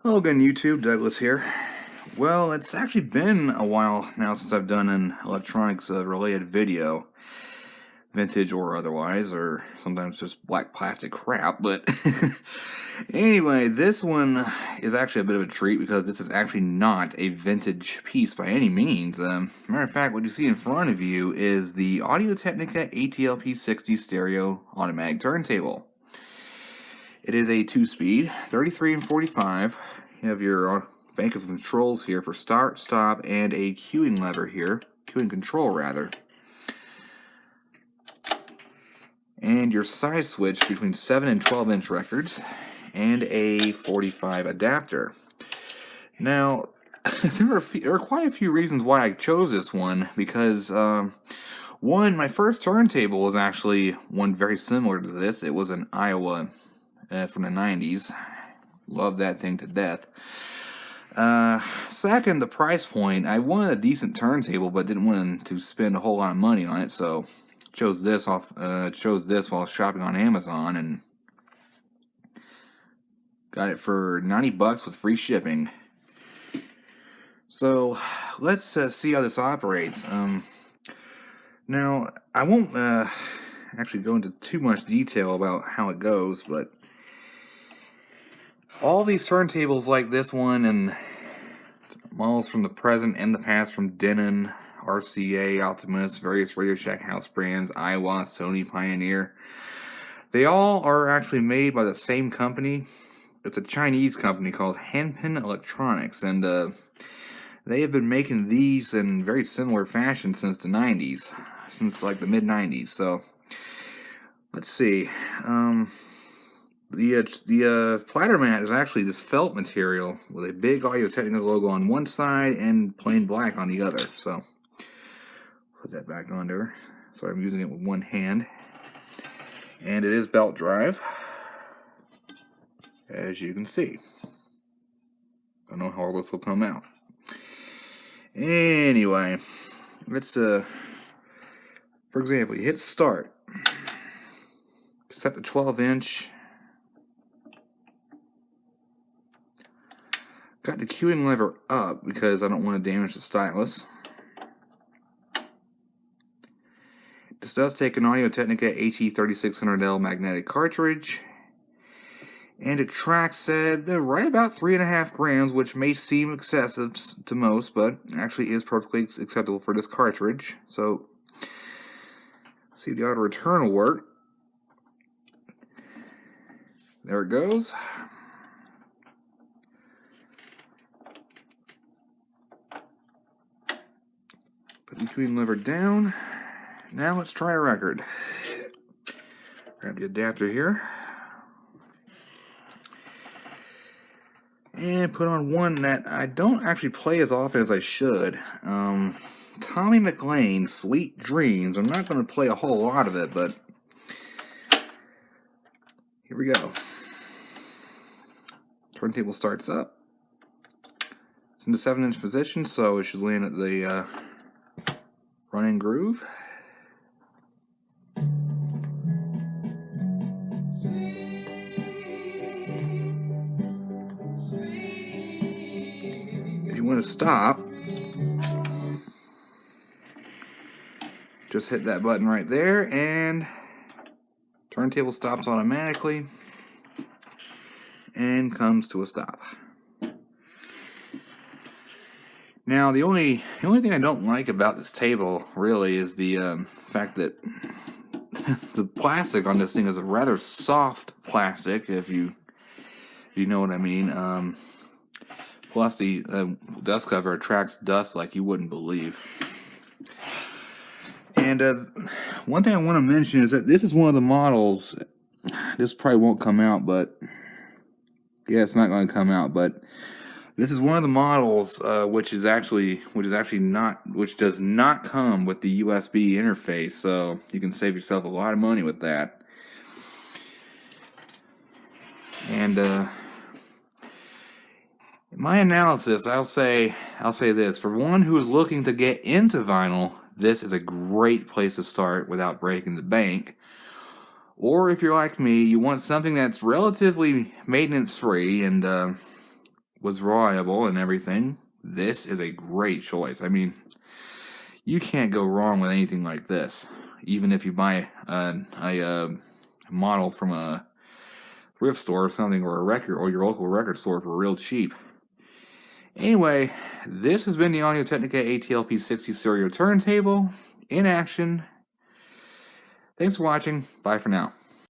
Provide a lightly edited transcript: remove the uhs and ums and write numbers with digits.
Hello again, YouTube. Douglas here. Well, it's actually been a while now since I've done an electronics related video, vintage or otherwise, or sometimes just black plastic crap. But anyway, this one is actually a bit of a treat because this is actually not a vintage piece by any means. Matter of fact, what you see in front of you is the Audio-Technica AT-LP60 stereo automatic turntable. It is a 2-speed, 33 and 45. You have your bank of controls here for start, stop, and a cueing lever here, cueing control rather. And your size switch between 7 and 12-inch records, and a 45 adapter. Now, there are quite a few reasons why I chose this one, because one, my first turntable was actually one very similar to this. It was an Iowa from the 90s. Love that thing to death. Second, the price point. I wanted a decent turntable, but didn't want to spend a whole lot of money on it, so chose this while shopping on Amazon and got it for 90 bucks with free shipping. So let's see how this operates. Now I won't actually go into too much detail about how it goes, but all these turntables like this one and models from the present and the past from Denon, RCA, Optimus, various Radio Shack house brands, Iowa, Sony, Pioneer, they all are actually made by the same company. It's a Chinese company called Hanpin Electronics, and they have been making these in very similar fashion since the 90s, since like the mid-90s. So let's see. The platter mat is actually this felt material with a big Audio-Technica logo on one side and plain black on the other. So put that back on there. Sorry, I'm using it with one hand. And it is belt drive, as you can see. Don't know how all this will come out. Anyway, let's for example, you hit start, set the 12-inch. Got the cueing lever up because I don't want to damage the stylus. This does take an Audio-Technica AT-3600L magnetic cartridge, and it tracks at right about 3.5 grams, which may seem excessive to most, but actually is perfectly acceptable for this cartridge. So, let's see if the auto return will work. There it goes. Put the cueing lever down. Now let's try a record. Grab the adapter here. And put on one that I don't actually play as often as I should. Tommy McLean's Sweet Dreams. I'm not going to play a whole lot of it, but here we go. Turntable starts up. It's in the 7-inch position, so it should land at the running groove. If you want to stop, just hit that button right there and turntable stops automatically and comes to a stop. Now, the only thing I don't like about this table really is the fact that the plastic on this thing is a rather soft plastic, if you know what I mean. Plus, the dust cover attracts dust like you wouldn't believe. And one thing I want to mention is that this is one of the models. This probably won't come out, but yeah, it's not going to come out, but this is one of the models which does not come with the USB interface, so you can save yourself a lot of money with that. And in my analysis, I'll say this: for one who is looking to get into vinyl, this is a great place to start without breaking the bank. Or if you're like me, you want something that's relatively maintenance free and was reliable and everything, this is a great choice. I mean, you can't go wrong with anything like this. Even if you buy a model from a thrift store or something, or a record, or your local record store for real cheap. Anyway, this has been the Audio-Technica AT-LP60 stereo turntable in action. Thanks for watching. Bye for now.